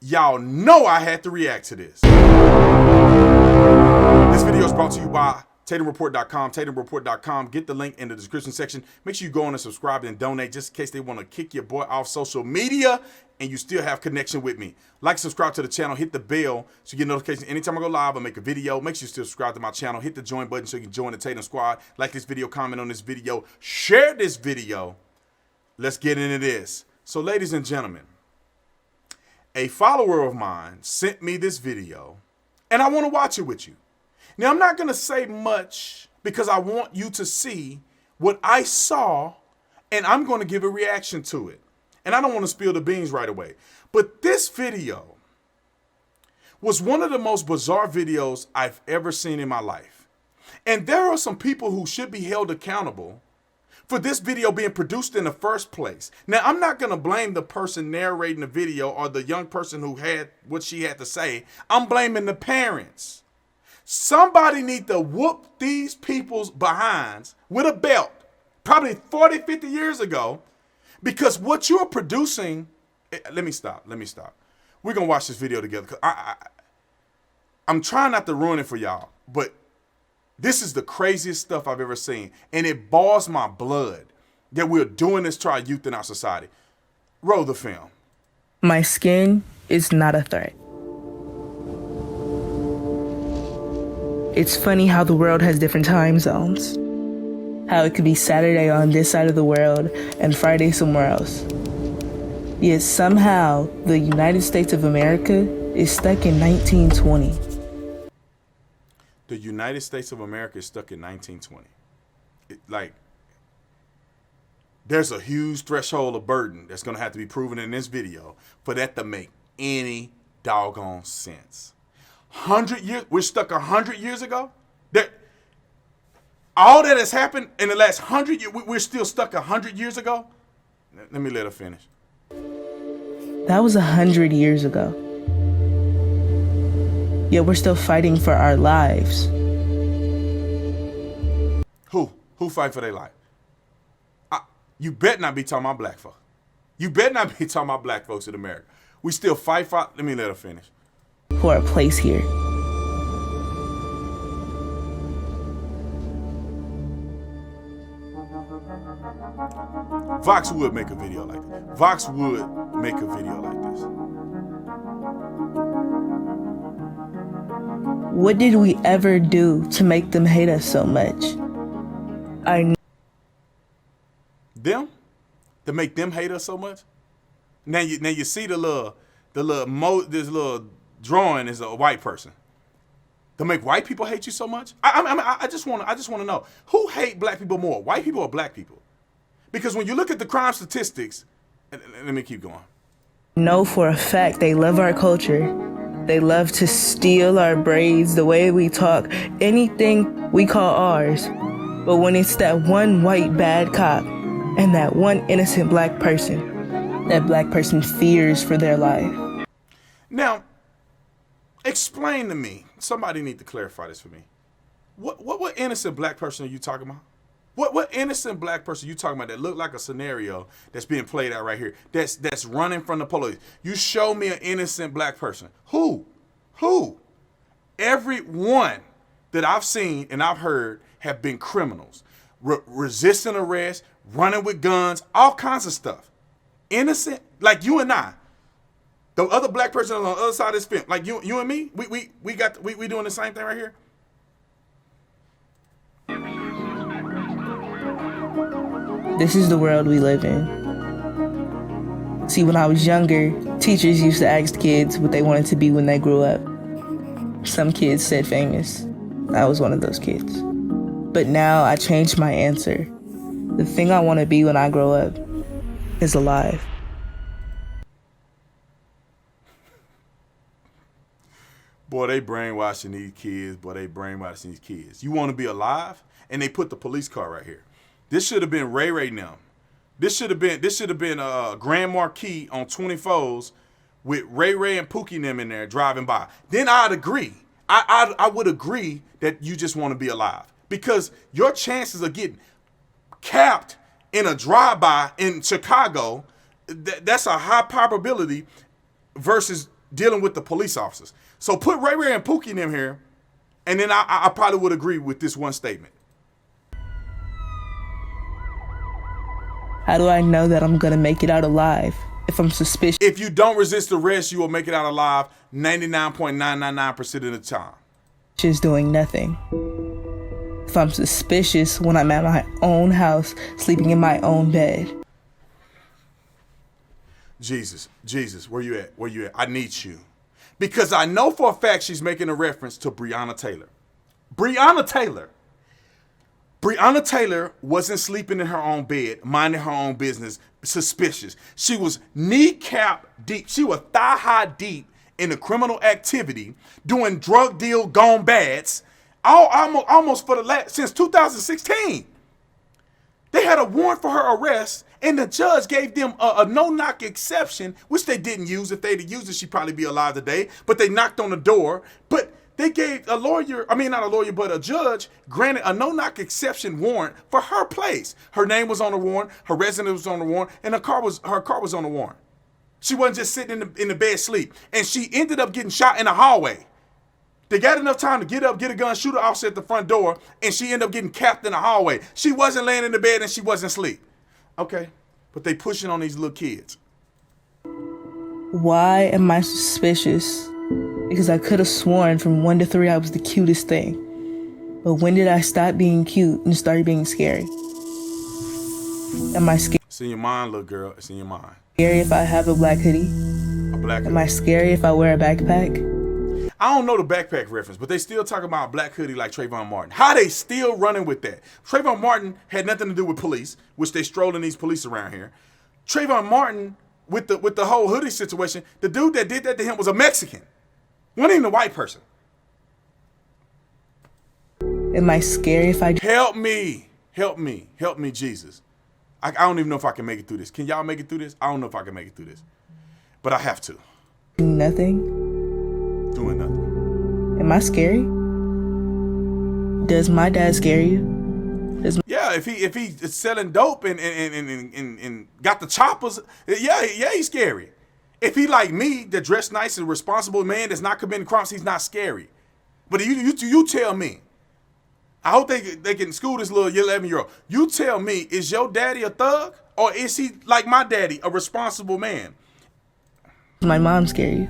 Y'all know I had to react to this. This video is brought to you by TatumReport.com, TatumReport.com. Get the link in the description section. Make sure you go on and subscribe and donate just in case they want to kick your boy off social media and you still have connection with me. Like, subscribe to the channel, hit the bell so you get notifications anytime I go live or make a video. Make sure you still subscribe to my channel. Hit the join button so you can join the Tatum squad. Like this video, comment on this video, share this video. Let's get into this. So, ladies and gentlemen, a follower of mine sent me this video and I want to watch it with you. Now, I'm not going to say much because I want you to see what I saw and I'm going to give a reaction to it. And I don't want to spill the beans right away. But this video was one of the most bizarre videos I've ever seen in my life. And there are some people who should be held accountable for this video being produced in the first place. Now, I'm not going to blame the person narrating the video or the young person who had what she had to say. I'm blaming the parents. Somebody need to whoop these people's behinds with a belt, probably 40, 50 years ago, because what you're producing, let me stop. We're going to watch this video together. I'm trying not to ruin it for y'all, but this is the craziest stuff I've ever seen, and it boils my blood that we're doing this to our youth in our society. Roll the film. My skin is not a threat. It's funny how the world has different time zones. How it could be Saturday on this side of the world and Friday somewhere else. Yet somehow the United States of America is stuck in 1920. The United States of America is stuck in 1920. There's a huge threshold of burden that's going to have to be proven in this video for that to make any doggone sense. 100 years, we're stuck 100 years ago? All that has happened in the last 100 years, we're still stuck 100 years ago? Let me let her finish. That was 100 years ago. Yet we're still fighting for our lives. Who fight for their life? You bet not be talking about black folks. You bet not be talking about black folks in America. We still fight for, let me let her finish. For a place here. Vox would make a video like this. Vox would make a video like this. What did we ever do to make them hate us so much? Them? To make them hate us so much? Now you see this little drawing is a white person. To make white people hate you so much? I just want to know, who hate black people more, white people or black people? Because when you look at the crime statistics, let me keep going. Know for a fact they love our culture. They love to steal our braids, the way we talk, anything we call ours. But when it's that one white bad cop and that one innocent black person, that black person fears for their life. Now, explain to me, somebody need to clarify this for me. What innocent black person are you talking about? What innocent black person you talking about that look like a scenario that's being played out right here, that's running from the police? You show me an innocent black person. Who? Every one that I've seen and I've heard have been criminals. Resisting arrest, running with guns, all kinds of stuff. Innocent, like you and I. The other black person on the other side of this fence, like you and me, we doing the same thing right here. This is the world we live in. See, when I was younger, teachers used to ask kids what they wanted to be when they grew up. Some kids said famous. I was one of those kids. But now I changed my answer. The thing I want to be when I grow up is alive. Boy, they brainwashing these kids. You want to be alive? And they put the police car right here. This should have been Ray and them. This should have been Grand Marquis on 24s with Ray and Pookie and them in there driving by. Then I'd agree. I would agree that you just want to be alive, because your chances of getting capped in a drive-by in Chicago, that's a high probability versus dealing with the police officers. So put Ray Ray and Pookie in them here, and then I probably would agree with this one statement. How do I know that I'm gonna make it out alive if I'm suspicious? If you don't resist arrest, you will make it out alive 99.999% of the time. Just doing nothing. If I'm suspicious when I'm at my own house, sleeping in my own bed. Jesus, where you at? Where you at? I need you. Because I know for a fact she's making a reference to Breonna Taylor. Breonna Taylor wasn't sleeping in her own bed, minding her own business, suspicious. She was kneecap deep. She was thigh high deep in the criminal activity, doing drug deal gone bads, almost since 2016. They had a warrant for her arrest, and the judge gave them a no-knock exception, which they didn't use. If they'd have used it, she'd probably be alive today. But they knocked on the door. But they gave a judge granted a no-knock exception warrant for her place. Her name was on the warrant, her residence was on the warrant, and her car was on the warrant. She wasn't just sitting in the bed sleep. And she ended up getting shot in the hallway. They got enough time to get up, get a gun, shoot her officer at the front door, and she ended up getting capped in the hallway. She wasn't laying in the bed and she wasn't asleep. Okay, but they pushing on these little kids. Why am I suspicious? Because I could have sworn from 1 to 3 I was the cutest thing. But when did I stop being cute and start being scary? Am I scared? It's in your mind, little girl. It's in your mind. Scary if I have a black hoodie? A black hoodie. Am I scary if I wear a backpack? I don't know the backpack reference, but they still talking about a black hoodie like Trayvon Martin. How they still running with that? Trayvon Martin had nothing to do with police, which they strolling these police around here. Trayvon Martin, with the whole hoodie situation, the dude that did that to him was a Mexican. Wasn't even a white person. Am I scary if I Help me, Jesus. I don't even know if I can make it through this. Can y'all make it through this? I don't know if I can make it through this, but I have to. do nothing? Doing nothing. Am I scary? Does my dad scare you? Yeah, if he is selling dope and got the choppers, yeah, he's scary. If he like me, that dressed nice and responsible man that's not committing crimes, he's not scary. But you tell me. I hope they can school this little 11-year-old. You tell me, is your daddy a thug or is he like my daddy, a responsible man? Does my mom scare you?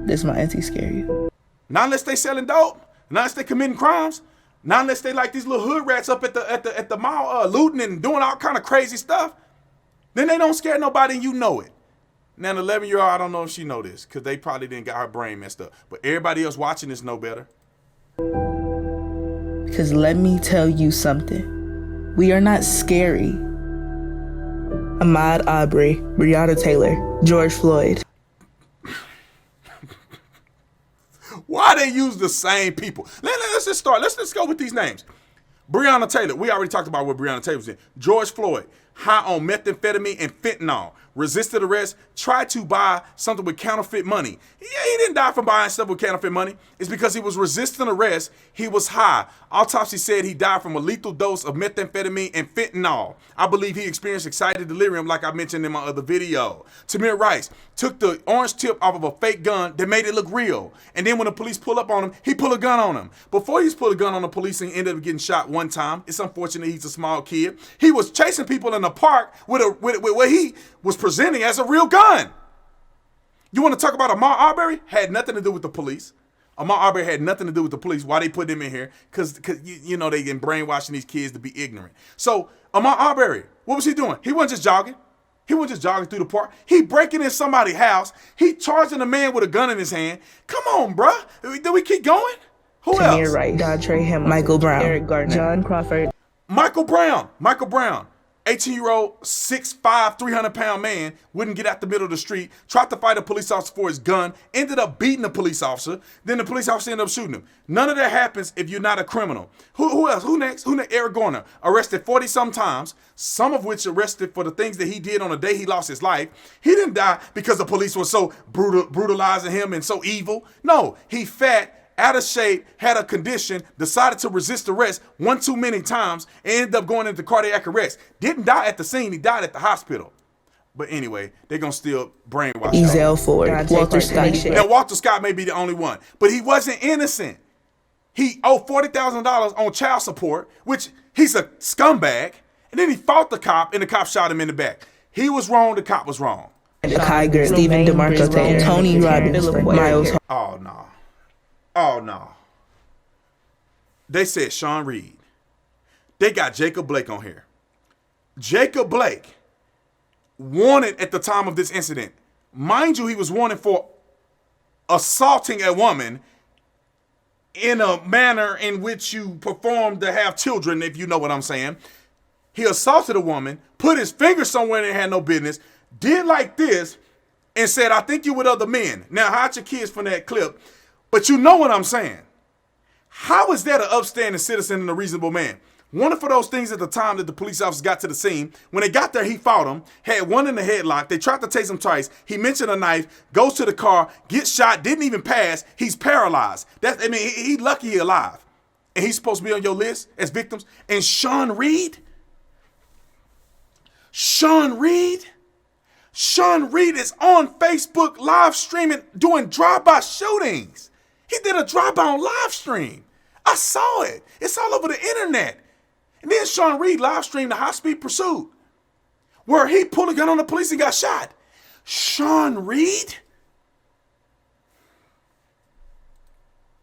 Does my auntie scare you? Not unless they selling dope. Not unless they committing crimes. Not unless they like these little hood rats up at the mall looting and doing all kind of crazy stuff. Then they don't scare nobody and you know it. Now, the 11-year-old, I don't know if she know this because they probably didn't got her brain messed up. But everybody else watching this know better. Because let me tell you something. We are not scary. Ahmaud Arbery, Breonna Taylor, George Floyd. Why they use the same people? Let's just start. Let's go with these names. Breonna Taylor. We already talked about what Breonna Taylor was in. George Floyd, high on methamphetamine and fentanyl. Resisted arrest, tried to buy something with counterfeit money. Yeah, he didn't die from buying stuff with counterfeit money. It's because he was resisting arrest. He was high. Autopsy said he died from a lethal dose of methamphetamine and fentanyl. I believe he experienced excited delirium like I mentioned in my other video. Tamir Rice took the orange tip off of a fake gun that made it look real. And then when the police pull up on him, he pulled a gun on him. Before he's pulled a gun on the police and ended up getting shot one time, it's unfortunate he's a small kid. He was chasing people in the park with what he was presenting as a real gun. You want to talk about Ahmaud Arbery? Had nothing to do with the police. Ahmaud Arbery had nothing to do with the police. Why they put him in here? Because you know they been brainwashing these kids to be ignorant. So Ahmaud Arbery, what was he doing? He wasn't just jogging. He wasn't just jogging through the park. He breaking in somebody's house. He charging a man with a gun in his hand. Come on, bruh. Do we keep going? Who Tamir else? Rice, Dontre Hamilton, Michael Brown, Eric Gardner, John Crawford. Michael Brown. 18-year-old, 6'5", 300-pound man wouldn't get out the middle of the street, tried to fight a police officer for his gun, ended up beating the police officer, then the police officer ended up shooting him. None of that happens if you're not a criminal. Who else? Who next? Eric Garner, arrested 40-some times, some of which arrested for the things that he did on the day he lost his life. He didn't die because the police were so brutalizing him and so evil. No, he fat, out of shape, had a condition, decided to resist arrest one too many times, and ended up going into cardiac arrest. Didn't die at the scene, he died at the hospital. But anyway, they're going to still brainwash Ezel y'all. Ford, Walter Scott. Now, Walter Scott may be the only one, but he wasn't innocent. He owed $40,000 on child support, which he's a scumbag. And then he fought the cop, and the cop shot him in the back. He was wrong. The cop was wrong. Kiger, Stephen DeMarco Tatum, Tony Robbins, Miles. Oh, no. Oh, no. They said Sean Reed. They got Jacob Blake on here. Jacob Blake, wanted at the time of this incident. Mind you, he was wanted for assaulting a woman in a manner in which you perform to have children, if you know what I'm saying. He assaulted a woman, put his finger somewhere and had no business, did like this, and said, I think you with other men. Now, hide your kids from that clip, but you know what I'm saying. How is that an upstanding citizen and a reasonable man? One of those things at the time that the police officers got to the scene, when they got there, he fought him, had one in the headlock. They tried to tase him twice. He mentioned a knife, goes to the car, gets shot, didn't even pass. He's paralyzed. He's lucky he's alive. And he's supposed to be on your list as victims. And Sean Reed is on Facebook live streaming, doing drive-by shootings. He did a drive-by on live stream. I saw it. It's all over the internet. And then Sean Reed live streamed the high-speed pursuit where he pulled a gun on the police and got shot. Sean Reed?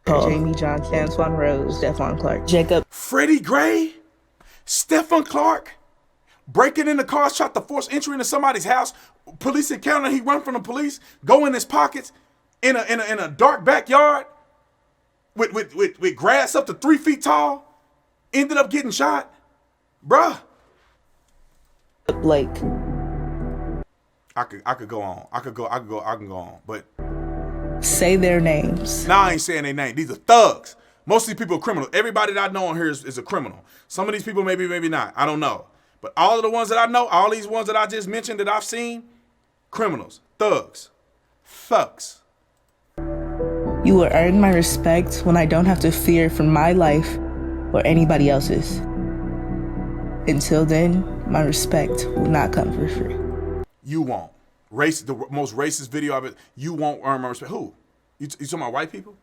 Jamie Johnson, Antoine Rose, Stephon Clark, Jacob. Freddie Gray? Stephon Clark? Breaking in the car, shot the forced entry into somebody's house. Police encounter, he run from the police, go in his pockets in a dark backyard with grass up to 3 feet tall. Ended up getting shot. Bruh. Blake. I could go on. I can go on. But say their names. Nah, I ain't saying their name. These are thugs. Most of these people are criminals. Everybody that I know on here is a criminal. Some of these people maybe not. I don't know. But all of the ones that I know, all these ones that I just mentioned that I've seen, criminals, thugs. You will earn my respect when I don't have to fear for my life or anybody else's. Until then, my respect will not come for free. You won't. The most racist video of it, you won't earn my respect. Who? You talking about white people?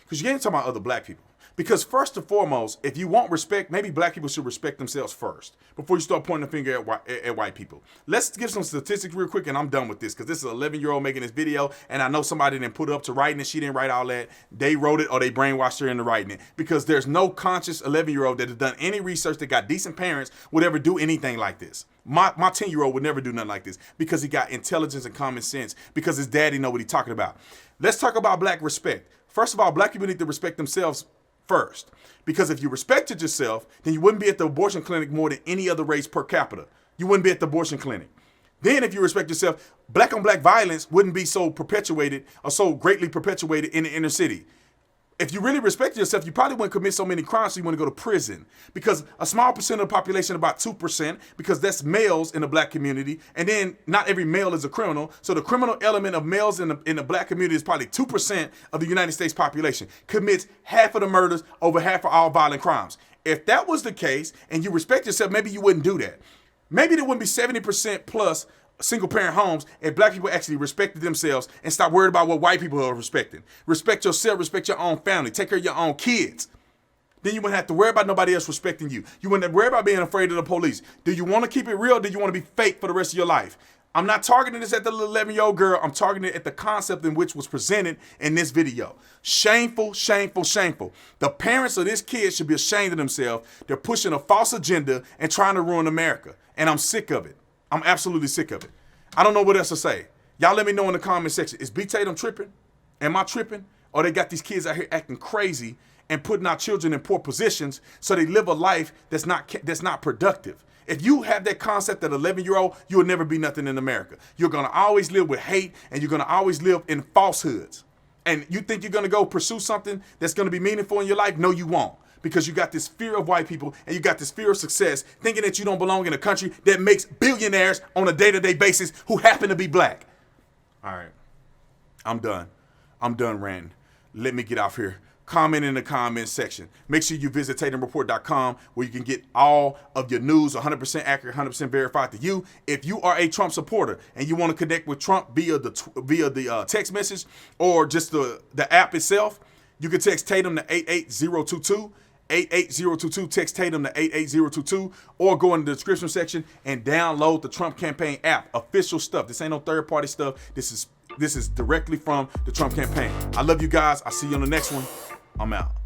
Because you ain't talking about other black people. Because first and foremost, if you want respect, maybe black people should respect themselves first before you start pointing the finger at white people. Let's give some statistics real quick, and I'm done with this because this is an 11-year-old making this video, and I know somebody didn't put it up to writing it. She didn't write all that. They wrote it or they brainwashed her into writing it because there's no conscious 11-year-old that has done any research that got decent parents would ever do anything like this. My 10-year-old would never do nothing like this because he got intelligence and common sense because his daddy know what he's talking about. Let's talk about black respect. First of all, black people need to respect themselves first. Because if you respected yourself, then you wouldn't be at the abortion clinic more than any other race per capita. You wouldn't be at the abortion clinic. Then if you respect yourself, black on black violence wouldn't be so perpetuated or so greatly perpetuated in the inner city. If you really respect yourself, you probably wouldn't commit so many crimes so you want to go to prison. Because a small percent of the population, about 2%, because that's males in the black community, and then not every male is a criminal. So the criminal element of males in the black community is probably 2% of the United States population, commits half of the murders, over half of all violent crimes. If that was the case, and you respect yourself, maybe you wouldn't do that. Maybe there wouldn't be 70% plus single parent homes if black people actually respected themselves and stop worried about what white people are respecting. Respect yourself, respect your own family, take care of your own kids. Then you wouldn't have to worry about nobody else respecting you. You wouldn't have to worry about being afraid of the police. Do you want to keep it real or do you want to be fake for the rest of your life? I'm not targeting this at the little 11-year-old girl. I'm targeting it at the concept in which was presented in this video. Shameful, shameful, shameful. The parents of this kid should be ashamed of themselves. They're pushing a false agenda and trying to ruin America. And I'm sick of it. I'm absolutely sick of it. I don't know what else to say. Y'all let me know in the comment section. Is B. Tatum tripping? Am I tripping? Or they got these kids out here acting crazy and putting our children in poor positions so they live a life that's not productive. If you have that concept that 11-year-old, you'll never be nothing in America. You're going to always live with hate and you're going to always live in falsehoods. And you think you're going to go pursue something that's going to be meaningful in your life? No, you won't. Because you got this fear of white people and you got this fear of success, thinking that you don't belong in a country that makes billionaires on a day-to-day basis who happen to be black. All right. I'm done ranting. Let me get off here. comment in the comment section. Make sure you visit TatumReport.com where you can get all of your news 100% accurate, 100% verified to you. If you are a Trump supporter and you want to connect with Trump via the text message or just the app itself, you can text Tatum to 88022. 88022. Text Tatum to 88022 or go in the description section and download the Trump campaign app. Official stuff. This ain't no third party stuff. This is directly from the Trump campaign. I love you guys. I'll see you on the next one. I'm out.